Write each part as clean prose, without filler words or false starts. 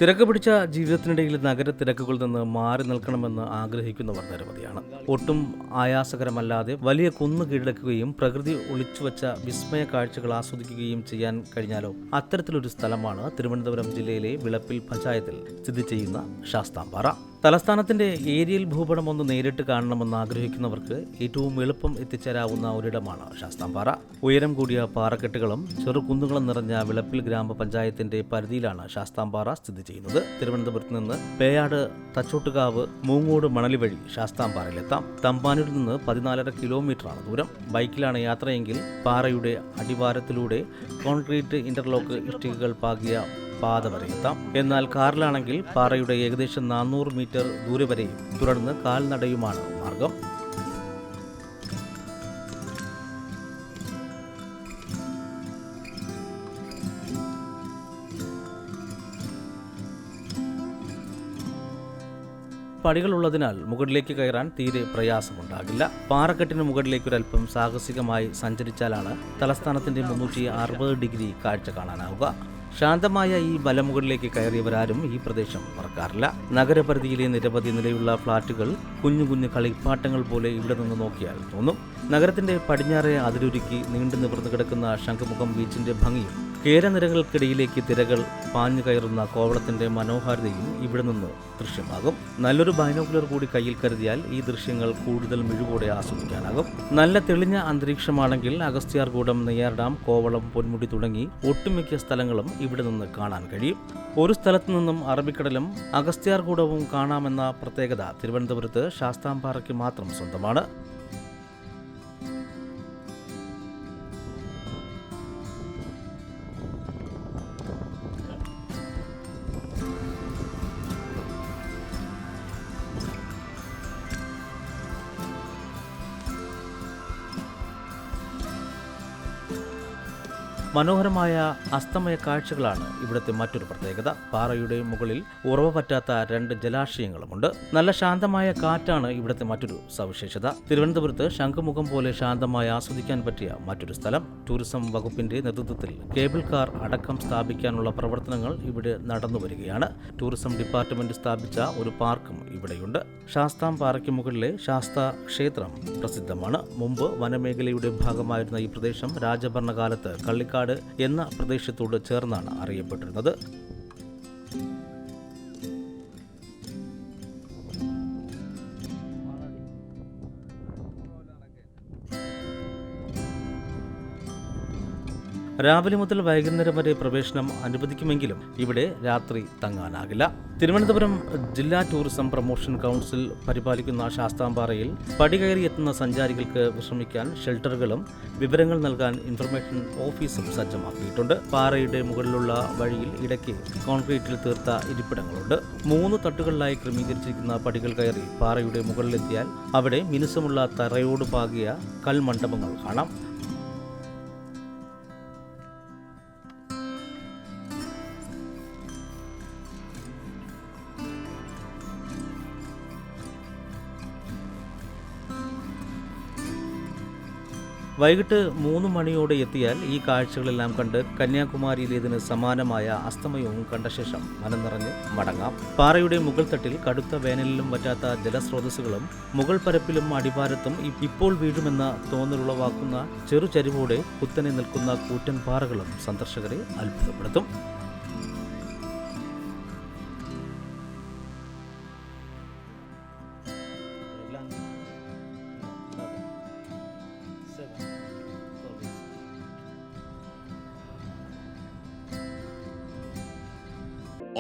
തിരക്ക് പിടിച്ച ജീവിതത്തിനിടയിൽ നഗര തിരക്കുകളിൽ നിന്ന് മാറി നിൽക്കണമെന്ന് ആഗ്രഹിക്കുന്നവർ നിരവധിയാണ്. ഒട്ടും ആയാസകരമല്ലാതെ വലിയ കുന്ന് കീഴടക്കുകയും പ്രകൃതി ഒളിച്ചുവച്ച വിസ്മയ കാഴ്ചകൾ ആസ്വദിക്കുകയും ചെയ്യാൻ കഴിഞ്ഞാലോ അത്തരത്തിലൊരു സ്ഥലമാണ് തിരുവനന്തപുരം ജില്ലയിലെ വിളപ്പിൽ പഞ്ചായത്തിൽ സ്ഥിതി ചെയ്യുന്ന ശാസ്താംപാറ. തലസ്ഥാനത്തിന്റെ ഏരിയൽ ഭൂപടം ഒന്ന് നേരിട്ട് കാണണമെന്ന് ആഗ്രഹിക്കുന്നവർക്ക് ഏറ്റവും എളുപ്പം എത്തിച്ചേരാവുന്ന ഒരിടമാണ് ശാസ്താംപാറ. ഉയരം കൂടിയ പാറക്കെട്ടുകളും ചെറുകുന്നുകളും നിറഞ്ഞ വിളപ്പിൽ ഗ്രാമപഞ്ചായത്തിന്റെ പരിധിയിലാണ് ശാസ്താംപാറ സ്ഥിതി ചെയ്യുന്നത്. തിരുവനന്തപുരത്ത് നിന്ന് പേയാട്, തച്ചോട്ടുകാവ്, മൂങ്ങോട് മണലി വഴി ശാസ്താംപാറയിലെത്താം. തമ്പാനൂരിൽ നിന്ന് 14.5 കിലോമീറ്ററാണ് ദൂരം. ബൈക്കിലാണ് യാത്രയെങ്കിൽ പാറയുടെ അടിവാരത്തിലൂടെ കോൺക്രീറ്റ് ഇന്റർലോക്ക് ഇഷ്ടികകൾ പാകിയ പാത വരെ എത്താം. എന്നാൽ കാറിലാണെങ്കിൽ പാറയുടെ ഏകദേശം 400 മീറ്റർ ദൂരെ വരെയും തുടർന്ന് കാൽനടയുമാണ് മാർഗം. പടികളുള്ളതിനാൽ മുകളിലേക്ക് കയറാൻ തീരെ പ്രയാസമുണ്ടാകില്ല. പാറക്കെട്ടിന് മുകളിലേക്കൊരൽപ്പം സാഹസികമായി സഞ്ചരിച്ചാലാണ് തലസ്ഥാനത്തിന്റെ 360 ഡിഗ്രി കാഴ്ച കാണാനാവുക. ശാന്തമായ ഈ മലമുകളിലേക്ക് കയറിയവരാരും ഈ പ്രദേശം മറക്കാറില്ല. നഗരപരിധിയിലെ നിരവധി നിലയുള്ള ഫ്ളാറ്റുകൾ കുഞ്ഞു കുഞ്ഞു കളിപ്പാട്ടങ്ങൾ പോലെ ഇവിടെ നിന്ന് നോക്കിയാൽ തോന്നും. നഗരത്തിന്റെ പടിഞ്ഞാറെ അതിരൊരുക്കി നീണ്ടു നിവർന്നു കിടക്കുന്ന ശംഖുമുഖം ബീച്ചിന്റെ ഭംഗിയും കേരനിരകൾക്കിടയിലേക്ക് തിരകൾ പാഞ്ഞു കയറുന്ന കോവളത്തിന്റെ മനോഹാരിതയും ഇവിടെ നിന്ന് ദൃശ്യമാകും. നല്ലൊരു ബൈനോക്കുലർ കൂടി കയ്യിൽ കരുതിയാൽ ഈ ദൃശ്യങ്ങൾ കൂടുതൽ മിഴിവോടെ ആസ്വദിക്കാനാകും. നല്ല തെളിഞ്ഞ അന്തരീക്ഷമാണെങ്കിൽ അഗസ്ത്യാർകൂടം, നെയ്യാർ ഡാം, കോവളം, പൊന്മുടി തുടങ്ങി ഒട്ടുമിക്ക സ്ഥലങ്ങളും ഇവിടെ നിന്ന് കാണാൻ കഴിയും. ഒരു സ്ഥലത്തു നിന്നും അറബിക്കടലും അഗസ്ത്യാർകൂടവും കാണാമെന്ന പ്രത്യേകത തിരുവനന്തപുരത്ത് ശാസ്താംപാറയ്ക്ക് മാത്രം സ്വന്തമാണ്. മനോഹരമായ അസ്തമയ കാഴ്ചകളാണ് ഇവിടുത്തെ മറ്റൊരു പ്രത്യേകത. പാറയുടെ മുകളിൽ ഉറവ പറ്റാത്ത 2 ജലാശയങ്ങളുമുണ്ട്. നല്ല ശാന്തമായ കാറ്റാണ് ഇവിടുത്തെ മറ്റൊരു സവിശേഷത. തിരുവനന്തപുരത്ത് ശംഖുമുഖം പോലെ ശാന്തമായി ആസ്വദിക്കാൻ പറ്റിയ മറ്റൊരു സ്ഥലം. ടൂറിസം വകുപ്പിന്റെ നേതൃത്വത്തിൽ കേബിൾ കാർ അടക്കം സ്ഥാപിക്കാനുള്ള പ്രവർത്തനങ്ങൾ ഇവിടെ നടന്നു വരികയാണ്. ടൂറിസം ഡിപ്പാർട്ട്മെന്റ് സ്ഥാപിച്ച ഒരു പാർക്കും ഇവിടെയുണ്ട്. ശാസ്താംപാറയ്ക്ക് മുകളിലെ ശാസ്താ ക്ഷേത്രം പ്രസിദ്ധമാണ്. മുമ്പ് വനമേഖലയുടെ ഭാഗമായിരുന്ന ഈ പ്രദേശം രാജഭരണകാലത്ത് കള്ളിക്കാട് എന്ന പ്രദേശത്തോട് ചേർന്നാണ് അറിയപ്പെട്ടിരുന്നത്. രാവിലെ മുതൽ വൈകുന്നേരം വരെ പ്രവേശനം അനുവദിക്കുമെങ്കിലും ഇവിടെ രാത്രി തങ്ങാനാകില്ല. തിരുവനന്തപുരം ജില്ലാ ടൂറിസം പ്രൊമോഷൻ കൗൺസിൽ പരിപാലിക്കുന്ന ശാസ്താംപാറയിൽ പടികയറി എത്തുന്ന സഞ്ചാരികൾക്ക് വിശ്രമിക്കാൻ ഷെൽട്ടറുകളും വിവരങ്ങൾ നൽകാൻ ഇൻഫർമേഷൻ ഓഫീസും സജ്ജമാക്കിയിട്ടുണ്ട്. പാറയുടെ മുകളിലുള്ള വഴിയിൽ ഇടയ്ക്ക് കോൺക്രീറ്റിൽ തീർത്ത ഇരിപ്പിടങ്ങളുണ്ട്. 3 തട്ടുകളിലായി ക്രമീകരിച്ചിരിക്കുന്ന പടികൾ കയറി പാറയുടെ മുകളിലെത്തിയാൽ അവിടെ മിനുസമുള്ള തറയോട് പാകിയ കൽമണ്ഡപങ്ങൾ കാണാം. വൈകിട്ട് 3 മണിയോടെ എത്തിയാൽ ഈ കാഴ്ചകളെല്ലാം കണ്ട് കന്യാകുമാരിയിലേതിന് സമാനമായ അസ്തമയവും കണ്ട ശേഷം മനം നിറഞ്ഞ് മടങ്ങാം. പാറയുടെ മുകൾ തട്ടിൽ കടുത്ത വേനലിലും വറ്റാത്ത ജലസ്രോതസ്സുകളും മുകൾ പരപ്പിലും അടിവാരത്തും ഇപ്പോൾ വീഴുമെന്ന തോന്നലുളവാക്കുന്ന ചെറുചരിവോടെ കുത്തനെ നിൽക്കുന്ന കൂറ്റൻ പാറകളും സന്ദർശകരെ അത്ഭുതപ്പെടുത്തും.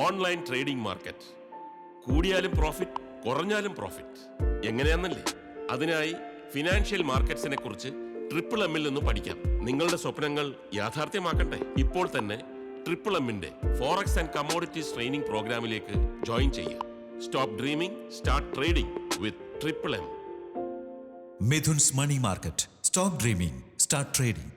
Online trading market. കൂടിയാലും പ്രോഫിറ്റ്, കുറഞ്ഞാലും പ്രോഫിറ്റ്. എങ്ങനെയാണെന്നല്ലേ? അതിനായി ഫിനാൻഷ്യൽ മാർക്കറ്റ്സിനെ കുറിച്ച് ട്രിപ്പിൾ എമ്മിൽ നിന്ന് പഠിക്കാം. നിങ്ങളുടെ സ്വപ്നങ്ങൾ യാഥാർത്ഥ്യമാക്കണ്ടേ? ഇപ്പോൾ തന്നെ ട്രിപ്പിൾ എമ്മിന്റെ ഫോറക്സ് ആൻഡ് കമ്മോഡിറ്റീസ് ട്രെയിനിങ് പ്രോഗ്രാമിലേക്ക് ജോയിൻ ചെയ്യുക. സ്റ്റോപ്പ് ഡ്രീമിംഗ്, സ്റ്റാർട്ട് ട്രേഡിംഗ് വിത്ത് triple M. Mithun's Money Market. Stop dreaming, start trading.